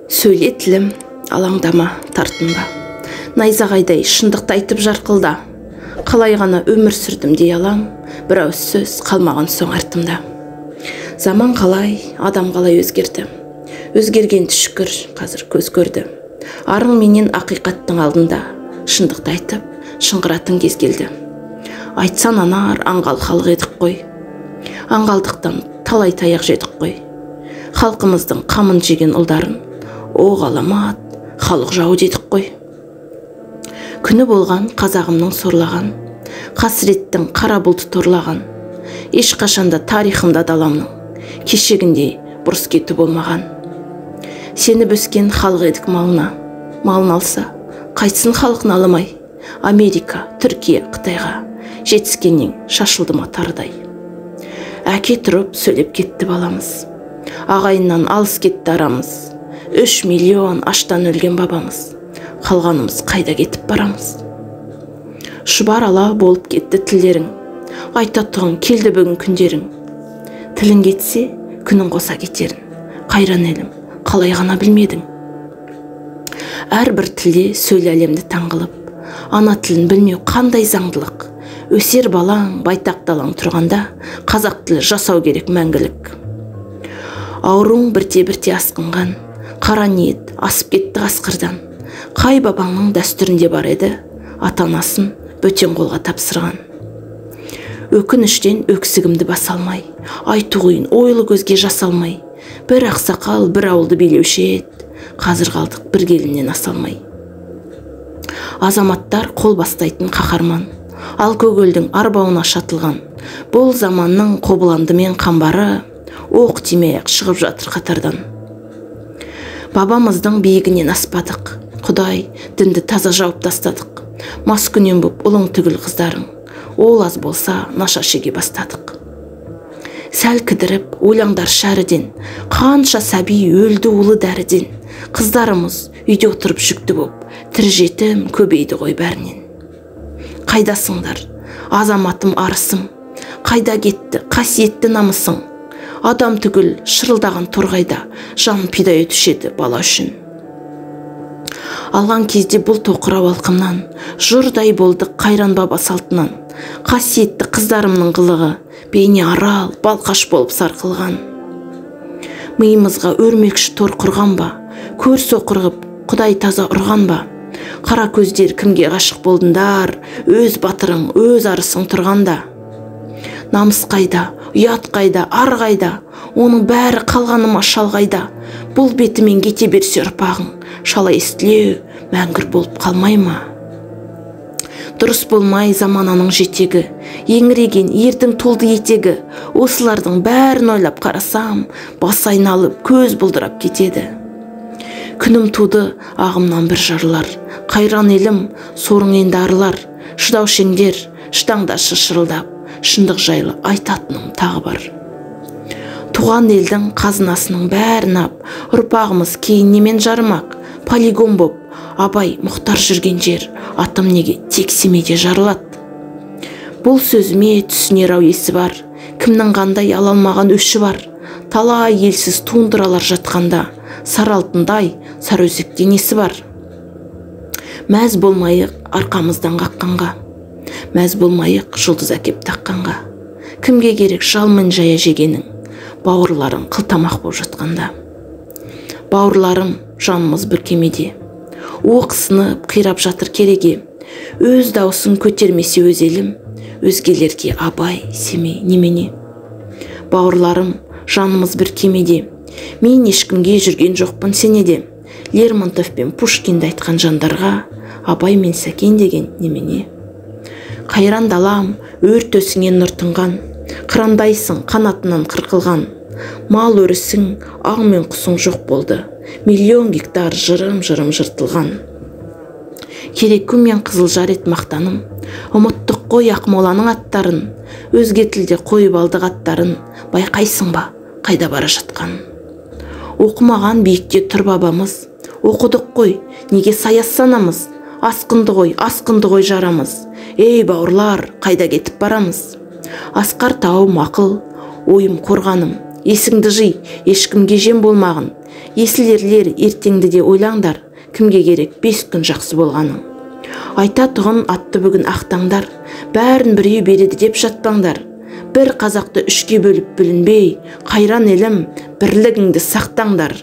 Сөйле тілім, алаңдама, тартынба. Найзағайдай шындықты айтып жарқылда. Қалай ғана өмір сүрдім дей алам, бір ауыз сөз қалмаған соң артымда. Заман қалай, адам қалай өзгерді. Өзгерген шүкір, қазір көз көрді. Арың менен ақиқаттың алдында, шындықты айтып, шыңғыратын кез келді. Айтсан анар, аңғал халық едік қой. Аңғалдықтан талай таяқ жедік қой. Халқымыздың қамын жеген ұлдарын, о ғаламат, халық жау дедік қой. Күні болған қазағымның сорлаған, қасіреттің қара бұлты торлаған, ешқашанда тарихымда даламның, кешегіндей бұрыс кету болмаған. Сені бөскен халық едік малына, малын алса, қайтсын халқын аламай, Америка, Түркия, Қытайға жетіскеннен шашылды ма тарыдай. Әке тұрып сөйлеп кетті баламыз, ағайыннан алыс кетті арамыз, 3 миллион аштан өлген бабамыз, қалғанымыз қайда кетіп барамыз. Шұбар ала болып кетті тілдерің, айтатұғын келді бүгін күндерің. Тілің кетсе, күнің қоса кетерін, қайран елім, қалай ғана білмедің. Әрбір тілде сөйле әлемді таңғылып, ана тілін білмеу қандай заңдылық. Өсер балаң, байтақ далаң тұрғанда, қазақ тілі жасау керек мәңгілік. Ауруң бірте-бірте асқынған, қара ниет асып кетті ғасқырдан. Қай бабаңның дәстүрінде бар еді, ата-анасын бөтен қолға тапсырған. Өкініштен өксігімді басалмай, айту қиын ойлы көзге жасалмай, бір ақсақал бір ауылды билеуші еді, қазір қалдық бір келіннен асалмай. Азаматтар қол бастайтын қаһарман, ал көгелдің арбауына шатылған, бұл заманның қобыланды мен қамбары, оқ тимей-ақ шығып жатыр қатардан. Бабамыздың биігінен аспадық, Құдай дінді таза жауып тастадық. Маскүнем боп ұлың түгіл қыздарың, ол аз болса наша шеге бастадық. Сәл кідіріп ойлаңдар шәріден, қанша сәби өлді улы дәріден. Қыздарымыз үйде отырып жүкті боп, тірі жетім көбейді ғой бәрінен. Қайдасыңдар, азаматым арысым, қайда кетті қасиетті намысың. Адам түгіл шырылдаған торғайда жан пида етушеді бала үшін. Алған кезде бұл тоқырау алқымнан, жұрдай болды қайран баба салтынан. Қасиетті қыздарымның қылығы, бейне арал, балқаш болып сарқылған. Миымызға өрмекші тор құрған ба, көр соқырғып, Құдай таза ұрған ба? Қара көздер кімге ғашық болдыңдар, өз батырың, өз арысың тұрғанда. Намыс қайда, ұят қайда, ар қайда, оның бәрі қалғаныма шалғайда. Бұл бетімен кете берсе ұрпағың, шала естілеу, мәңгір болып қалмай ма? Дұрыс болмай замананың жетегі, еңіреген ердің толды етегі. Осылардың бәрін ойлап қарасам, бас айналып, көз бұлдырап кетеді. Күнім туды ағымнан бір жарылар, қайран елім, сорың енді арылар. Шыдаушеңдер, шыдаңдаршы шырылдап, шындық жайлы айтатыным тағы бар. Туған елдің қазынасының бәрін ап, ұрпағымыз кейін немен жарымақ, полигон боп, Абай Мұхтар жүрген жер, атым неге тек Семейде жарылады. Бұл сөзіме түсінер ау есі бар, кімнің қандай алалмаған өші бар. Талай елсіз туындыралар жатқанда, сары алтындай сарыөзекте несі бар. Мәз болмайық арқамыздан қаққанға, мәз болмайық жұлдыз әкеп таққанға. Кімге керек жалмын жая жегенің, бауырларың қылтамақ боп жатқанда. Бауырларым, жанымыз бір кемеде, оқысынып қирап жатыр кереге. Өз даусын көтермесе өз елім, өзгелерге Абай, Семей немене? Бауырларым, жанымыз бір кемеде, мен ешкімге жүрген жоқпын сенеде. Лермонтов пен Пушкинді айтқан жандарға Абай мен Сәкен деген немене? Қайран далам, өрт өсіңен нұр тұнған, қырандайсың қанатынан қырқылған. Мал өрісің, аң мен құсың жоқ болды, миллион гектар жырым-жырым жыртылған. Кереку мен Қызылжар ет мақтаным, ұмыттық қой Ақмоланың аттарын, өзге тілде қойып алдық аттарын, байқайсың ба, қайда бара жатқан. Оқымаған биікте тұр бабамыз, оқыдық қой, неге саяс санамыз, асқынды ғой жарамыз. Ей бауырлар, қайда кетіп барамыз? Асқар тауым ақыл, ойым қорғаным, есіңді жи, ешкімге жем болмағын. Есілерлер ертеңді де ойлаңдар, кімге керек 5 күн жақсы болғаның. Айта тұғын атты бүгін ақтаңдар, бәрін біреу береді деп жатпаңдар. Бір қазақты 3-ке бөліп бүлінбей, қайран елім, бірлігіңді сақтаңдар.